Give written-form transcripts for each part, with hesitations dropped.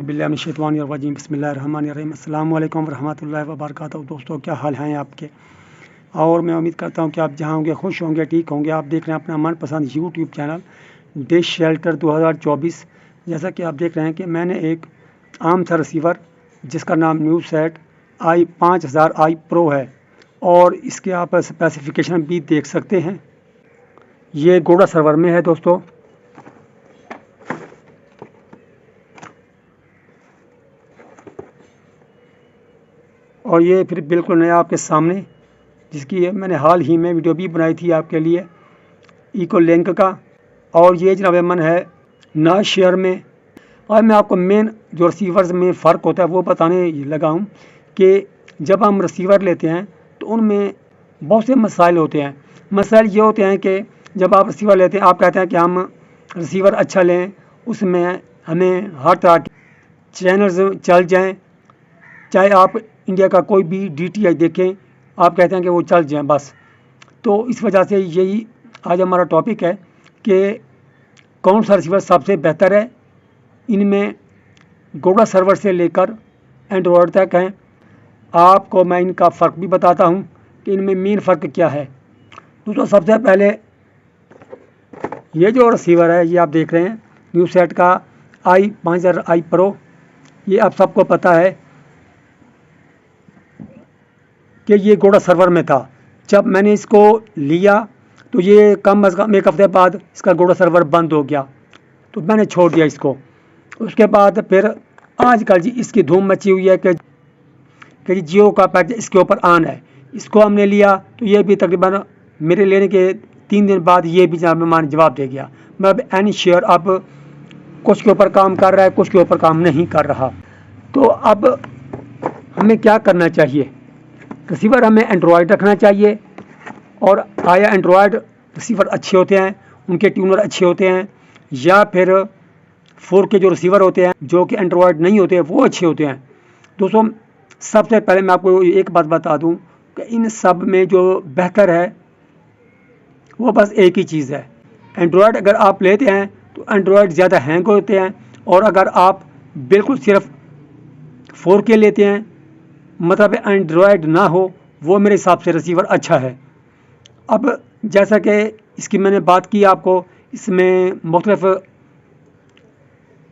बिल्लाहिमिनश्शैतानिर्रजीम बिस्मिल्लाहिर्रहमानिर्रहीम अस्सलाम वालेकुम रहमतुल्लाहि व बरकातहू। दोस्तों, क्या हाल हैं आपके? और मैं उम्मीद करता हूं कि आप जहां होंगे खुश होंगे, ठीक होंगे। आप देख रहे हैं अपना मनपसंद यूट्यूब चैनल डिश शेल्टर 2024। जैसा कि आप देख रहे हैं कि मैंने एक आम सा रिसीवर जिसका नाम न्यूसेट i5000i प्रो है, और इसके आप स्पेसिफिकेशन भी देख सकते हैं। ये गोड़ा सर्वर में है दोस्तों। और ये फिर बिल्कुल नया आपके सामने, जिसकी मैंने हाल ही में वीडियो भी बनाई थी आपके लिए इको लिंक का। और ये जनाब मन है ना शेयर में। और मैं आपको मेन जो रिसीवर्स में फ़र्क होता है वो बताने लगा हूँ कि जब हम रिसीवर लेते हैं तो उनमें बहुत से मसाइल होते हैं। मसाइल ये होते हैं कि जब आप रिसीवर लेते हैं, आप कहते हैं कि हम रिसीवर अच्छा लें, उसमें हमें हर तरह के चैनल्स चल जाएं, चाहे आप इंडिया का कोई भी DTI देखें, आप कहते हैं कि वो चल जाएं बस। तो इस वजह से यही आज हमारा टॉपिक है कि कौन सा रिसीवर सबसे बेहतर है। इनमें गोड़ा सर्वर से लेकर एंड्रॉयड तक हैं। आपको मैं इनका फ़र्क भी बताता हूं कि इनमें मेन फ़र्क क्या है। दोस्तों, सबसे पहले ये जो रिसीवर है, ये आप देख रहे हैं न्यूसेट का i5000i प्रो। ये आप सबको पता है कि ये गोड़ा सर्वर में था। जब मैंने इसको लिया तो ये कम अज़ कम एक हफ़्ते बाद इसका गोड़ा सर्वर बंद हो गया, तो मैंने छोड़ दिया इसको। उसके बाद फिर आजकल जी इसकी धूम मची हुई है कि जी जियो का पैकेज इसके ऊपर ऑन है। इसको हमने लिया तो ये भी तकरीबन मेरे लेने के 3 दिन बाद ये भी जवाब दे गया। मैं अब एनी शेयर अब कुछ के ऊपर काम कर रहा है, कुछ के ऊपर काम नहीं कर रहा। तो अब हमें क्या करना चाहिए? रिसीवर हमें एंड्रॉयड रखना चाहिए। और आया एंड्रॉयड रिसीवर अच्छे होते हैं, उनके ट्यूनर अच्छे होते हैं, या फिर 4K जो रिसीवर होते हैं जो कि एंड्रॉयड नहीं होते हैं वो अच्छे होते हैं? दोस्तों, सबसे पहले मैं आपको एक बात बता दूं कि इन सब में जो बेहतर है वो बस एक ही चीज़ है। एंड्रॉयड अगर आप लेते हैं तो एंड्रॉयड ज़्यादा हैंग होते हैं, और अगर आप बिल्कुल सिर्फ 4K लेते हैं, मतलब एंड्रॉयड ना हो, वो मेरे हिसाब से रिसीवर अच्छा है। अब जैसा कि इसकी मैंने बात की आपको, इसमें मुख्तलिफ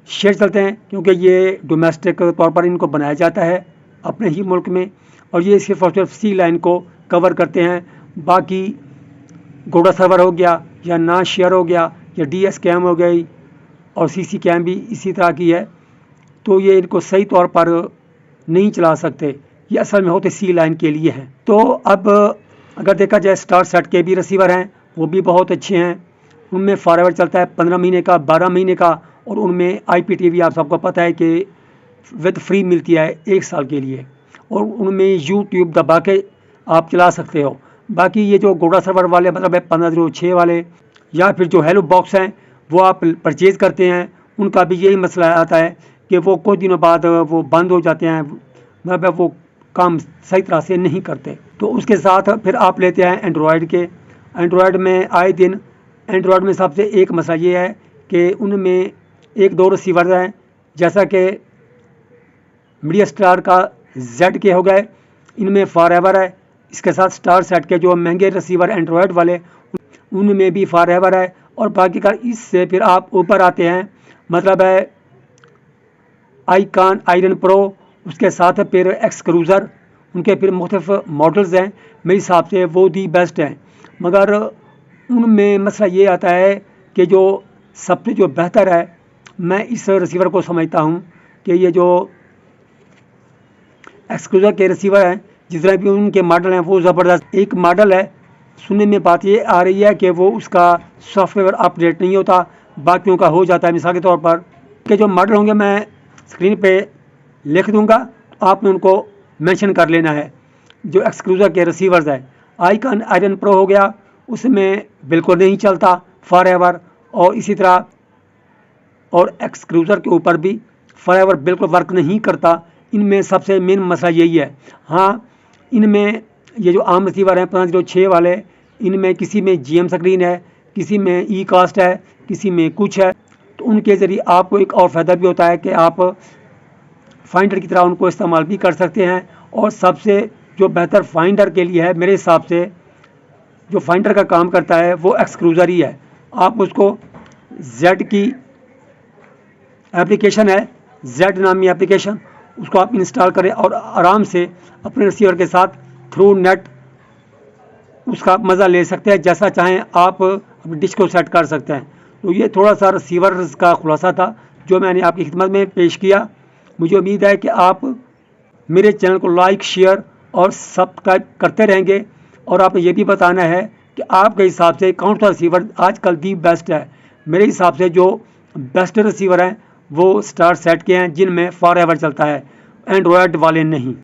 शेयर चलते हैं क्योंकि ये डोमेस्टिक तौर पर इनको बनाया जाता है अपने ही मुल्क में, और ये सिर्फ और सिर्फ सी लाइन को कवर करते हैं। बाकी गोड़ा सर्वर हो गया, या ना शेयर हो गया, या DS कैम हो गई, और CC कैम भी इसी तरह की है। तो ये इनको सही तौर पर नहीं चला सकते, ये असल में होते सी लाइन के लिए हैं। तो अब अगर देखा जाए, स्टार सेट के भी रिसीवर हैं, वो भी बहुत अच्छे हैं। उनमें फॉरएवर चलता है 15 महीने का, 12 महीने का, और उनमें IPTV आप सबको पता है कि विद फ्री मिलती है 1 साल के लिए, और उनमें YouTube दबा के आप चला सकते हो। बाकी ये जो गोड़ा सर्वर वाले, मतलब 1506 वाले, या फिर जो हेलो बॉक्स हैं, वो आप परचेज़ करते हैं, उनका भी यही मसला आता है कि वो कुछ दिनों बाद वो बंद हो जाते हैं, मतलब वो काम सही तरह से नहीं करते। तो उसके साथ फिर आप लेते हैं एंड्रॉयड के। एंड्रॉयड में आए दिन एंड्रॉयड में सबसे एक मसला ये है कि उनमें 1-2 रिसीवर हैं, जैसा कि मीडिया स्टार का ZK हो गए, इनमें फॉरएवर है। इसके साथ स्टार सेट के जो महंगे रिसीवर एंड्रॉयड वाले, उनमें भी फॉरएवर है। और बाकी का इससे फिर आप ऊपर आते हैं, मतलब है आईकॉन आयरन प्रो, उसके साथ फिर एक्सक्रूज़र, उनके फिर मुख्तलिफ मॉडल्स हैं। मेरे हिसाब से वो दी बेस्ट हैं, मगर उनमें मसला ये आता है कि जो सबसे जो बेहतर है, मैं इस रिसीवर को समझता हूँ कि ये जो एक्सक्रूज़र के रिसीवर हैं, जितने भी उनके मॉडल हैं, वो ज़बरदस्त। एक मॉडल है, सुनने में बात ये आ रही है कि वो उसका सॉफ्टवेयर अपडेट नहीं होता, बाकियों का हो जाता है। मिसाल के तौर पर कि जो मॉडल होंगे मैं स्क्रीन पे लिख दूंगा, तो आपने उनको मेंशन कर लेना है। जो एक्सक्रूज़र के रिसीवर्स है, आईकॉन आयरन प्रो हो गया, उसमें बिल्कुल नहीं चलता फॉरएवर, और इसी तरह और एक्सक्रूज़र के ऊपर भी फॉरएवर बिल्कुल वर्क नहीं करता। इनमें सबसे मेन मसला यही है। हाँ, इनमें ये जो आम रिसीवर हैं 1506 वाले, इनमें किसी में GM स्क्रीन है, किसी में E कास्ट है, किसी में कुछ है। तो उनके ज़रिए आपको एक और फ़ायदा भी होता है कि आप फाइंडर की तरह उनको इस्तेमाल भी कर सकते हैं। और सबसे जो बेहतर फाइंडर के लिए है मेरे हिसाब से, जो फाइंडर का काम करता है वो एक्सक्रूज़र ही है। आप उसको जेड की एप्लीकेशन है, जेड नामी एप्लीकेशन, उसको आप इंस्टॉल करें और आराम से अपने रिसीवर के साथ थ्रू नेट उसका मज़ा ले सकते हैं। जैसा चाहें आप अपनी डिश को सेट कर सकते हैं। तो ये थोड़ा सा रिसीवर्स का खुलासा था जो मैंने आपकी खिदमत में पेश किया। मुझे उम्मीद है कि आप मेरे चैनल को लाइक, शेयर और सब्सक्राइब करते रहेंगे। और आपने ये भी बताना है कि आपके हिसाब से कौन सा रिसीवर आजकल दी बेस्ट है। मेरे हिसाब से जो बेस्ट रिसीवर हैं वो स्टार सेट के हैं, जिनमें फॉर एवर चलता है, एंड्रॉयड वाले नहीं।